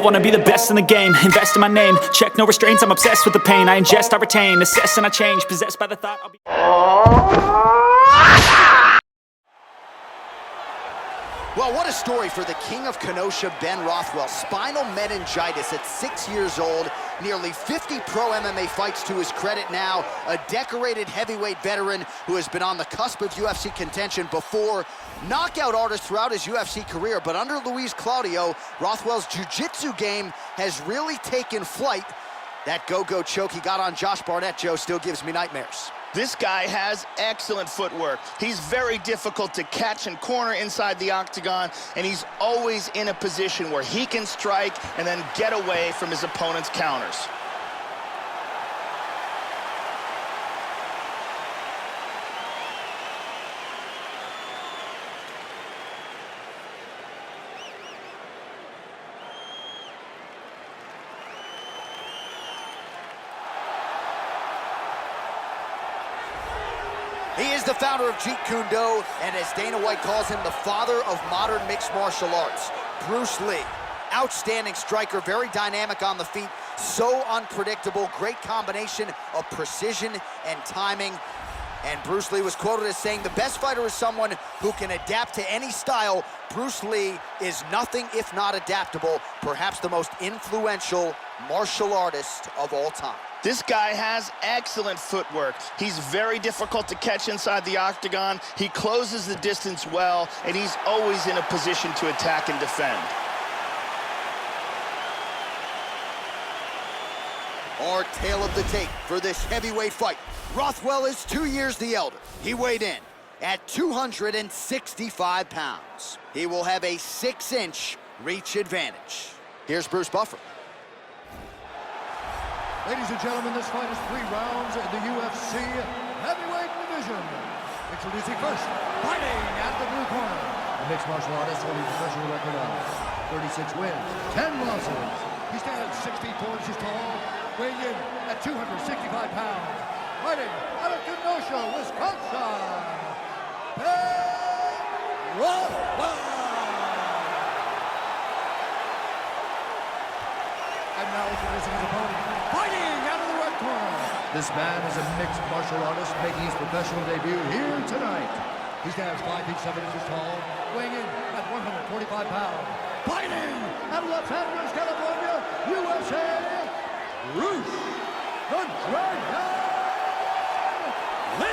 wanna be the best in the game, invest in my name, check no restraints, I'm obsessed with the pain. I ingest, I retain, assess and I change, possessed by the thought I'll be... Well, what a story for the king of Kenosha, Ben Rothwell. Spinal meningitis at 6 years old, nearly 50 pro MMA fights to his credit now, a decorated heavyweight veteran who has been on the cusp of UFC contention before, knockout artist throughout his UFC career, but under Luis Claudio, Rothwell's jiu-jitsu game has really taken flight. That go-go choke he got on Josh Barnett, Joe, still gives me nightmares. This guy has excellent footwork. He's very difficult to catch and corner inside the octagon, and he's always in a position where he can strike and then get away from his opponent's counters. He is the founder of Jeet Kune Do, and as Dana White calls him, the father of modern mixed martial arts. Bruce Lee, outstanding striker, very dynamic on the feet, so unpredictable, great combination of precision and timing. And Bruce Lee was quoted as saying, the best fighter is someone who can adapt to any style. Bruce Lee is nothing if not adaptable, perhaps the most influential martial artist of all time. This guy has excellent footwork. He's very difficult to catch inside the octagon. He closes the distance well, and he's always in a position to attack and defend. Our tale of the tape for this heavyweight fight. Rothwell is 2 years the elder. He weighed in at 265 pounds. He will have a 6-inch reach advantage. Here's Bruce Buffer. Ladies and gentlemen, this fight is 3 rounds in the UFC heavyweight division. Introducing first, fighting at the blue corner. The mixed martial artist holding a professional record of 36 wins, 10 losses. He stands 60 inches tall, weighing in at 265 pounds. Fighting out of Kenosha, Wisconsin, Ben Rothwell. And now introducing his opponent. Fighting out of the red corner. This man is a mixed martial artist making his professional debut here tonight. He stands 5 feet 7 inches tall, weighing in at 145 pounds. Fighting out of Los Angeles, California, USA, Bruce the Dragon Lee.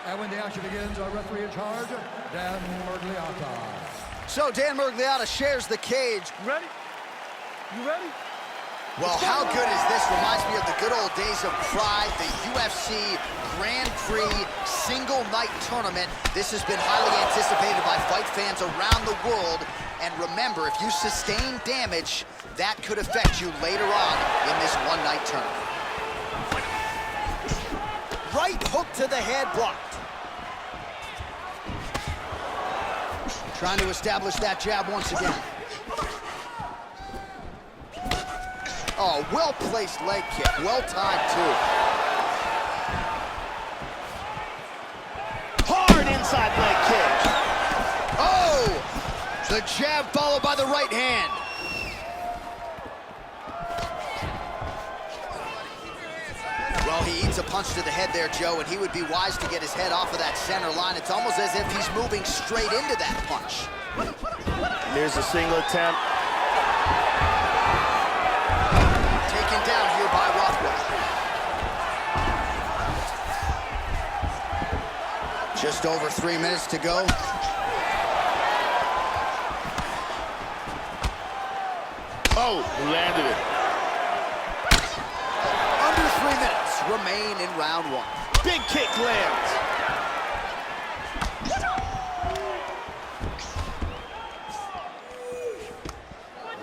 And when the action begins, our referee in charge, Dan Murgliata. So Dan Murgliata shares the cage. Ready? You ready? Well, how good is this? Reminds me of the good old days of Pride, the UFC Grand Prix single night tournament. This has been highly anticipated by fight fans around the world. And remember, if you sustain damage, that could affect you later on in this one-night tournament. Right hook to the head, blocked. Trying to establish that jab once again. Oh, well-placed leg kick, well-timed too. Hard inside leg kick. Oh! The jab followed by the right hand. Well, he eats a punch to the head there, Joe, and he would be wise to get his head off of that center line. It's almost as if he's moving straight into that punch. There's a single attempt. Taken down here by Rothwell. Just over 3 minutes to go. Oh, landed it. Under 3 minutes remain in round 1. Big kick lands.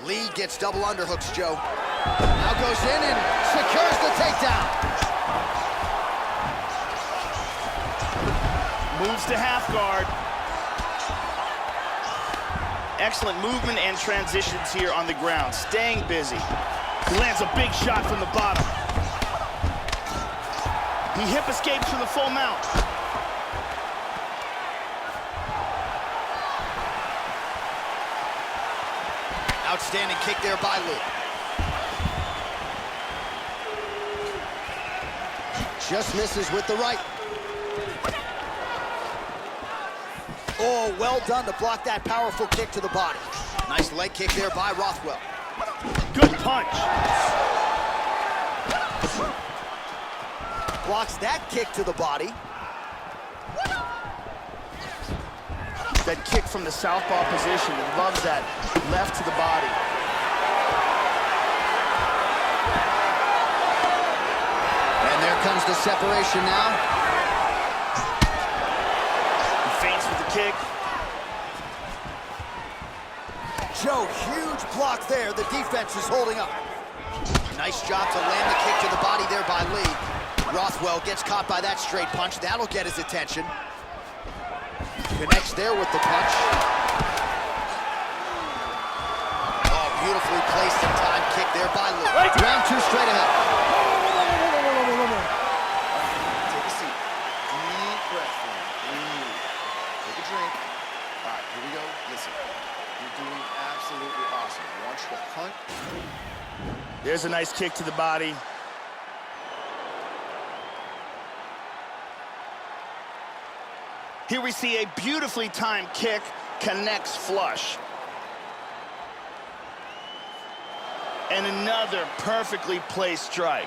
Lee gets double underhooks, Joe. Now goes in and secures the takedown. Moves to half guard. Excellent movement and transitions here on the ground. Staying busy. He lands a big shot from the bottom. He hip escapes from the full mount. Outstanding kick there by Lee. Just misses with the right. Oh, well done to block that powerful kick to the body. Nice leg kick there by Rothwell. Good punch. Blocks that kick to the body. That kick from the southpaw position. He loves that left to the body. And there comes the separation now. He feints with the kick. Joe, huge block there. The defense is holding up. Nice job to land the kick to the body there by Lee. Rothwell gets caught by that straight punch. That'll get his attention. Connects there with the punch. Oh, beautifully placed and timed kick there by Lee. Round two straight ahead. Take a seat. Deep breath. Breathe. Take a drink. All right, here we go. Listen, you're doing absolutely awesome. I want you to hunt. There's a nice kick to the body. Here we see a beautifully timed kick, connects flush. And another perfectly placed strike.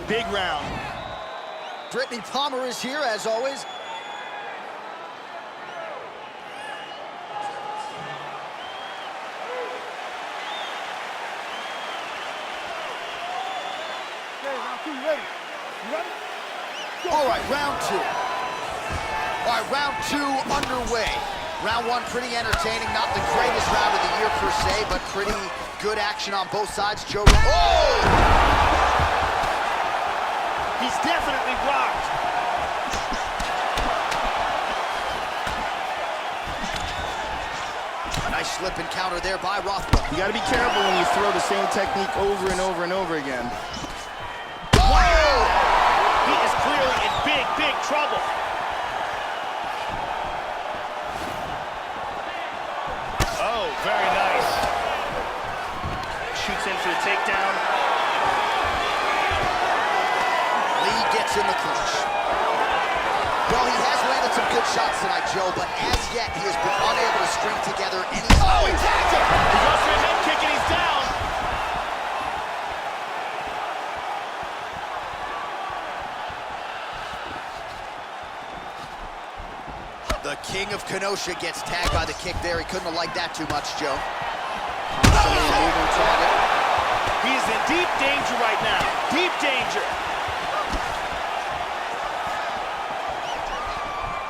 Big round. Brittany Palmer is here, as always. Okay, round two, ready? You ready? All right, round two. All right, round two underway. Round one pretty entertaining. Not the greatest round of the year per se, but pretty good action on both sides. Joe. Oh! He's definitely rocked. Nice slip and counter there by Rothwell. You got to be careful when you throw the same technique over and over and over again. Oh! He is clearly in big, big trouble. Oh, very nice. Shoots in for the takedown. Lee gets in the clinch. Well, he has landed some good shots tonight, Joe, but as yet, he has been unable to string together any... Oh, he tagged him! He goes for a head kick and he's down. The king of Kenosha gets tagged by the kick there. He couldn't have liked that too much, Joe. Constantly moving target. He is in deep danger right now. Deep danger.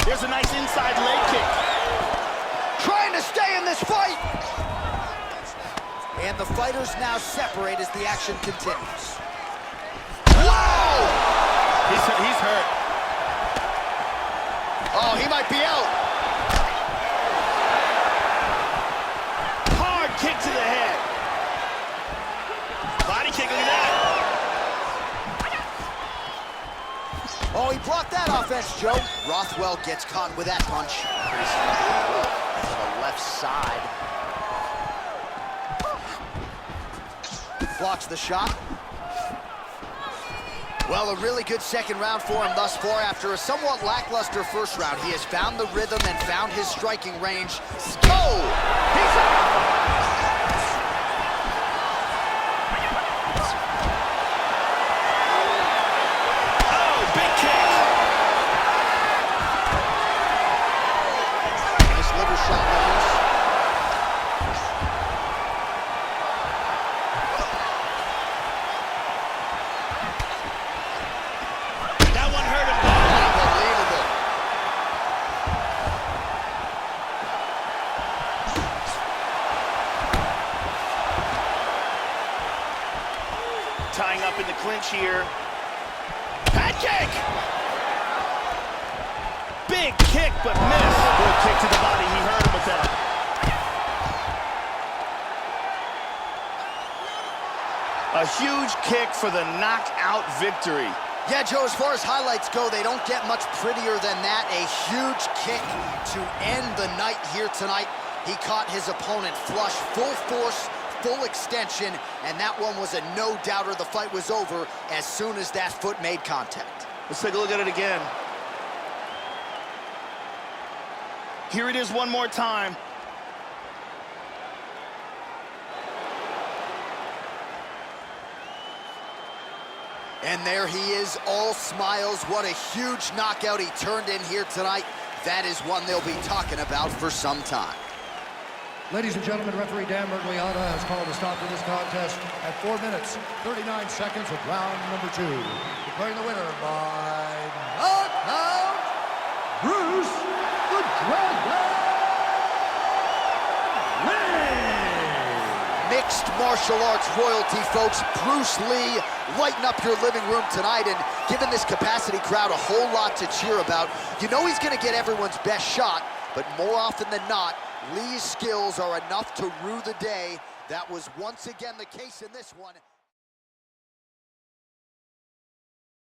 There's a nice inside leg kick. Trying to stay in this fight. And the fighters now separate as the action continues. Whoa! He's hurt. Oh, he might be out. Hard kick to the head. Body kick, look at that. Oh, he blocked that offense, Joe. Rothwell gets caught with that punch. Pretty sneaky to the left side. Blocks the shot. Well, a really good second round for him thus far. After a somewhat lackluster first round, he has found the rhythm and found his striking range. Oh! He's out! Oh, big kick. Nice liver shot, Reynolds. That one hurt him bad. Unbelievable. Tying up in the clinch here. Head kick! Big kick, but missed. Good kick to the body. He hurt him with that. A huge kick for the knockout victory. Yeah, Joe, as far as highlights go, they don't get much prettier than that. A huge kick to end the night here tonight. He caught his opponent flush, full force, full extension, and that one was a no-doubter. The fight was over as soon as that foot made contact. Let's take a look at it again. Here it is one more time. And there he is, all smiles. What a huge knockout he turned in here tonight. That is one they'll be talking about for some time. Ladies and gentlemen, referee Dan Mergliata has called a stop to this contest at 4 minutes, 39 seconds of round number 2. Declaring the winner by knockout, Bruce the Dragon Lee! Mixed martial arts royalty, folks. Bruce Lee, lighten up your living room tonight and giving this capacity crowd a whole lot to cheer about. You know he's going to get everyone's best shot, but more often than not, Lee's skills are enough to rue the day. That was once again the case in this one.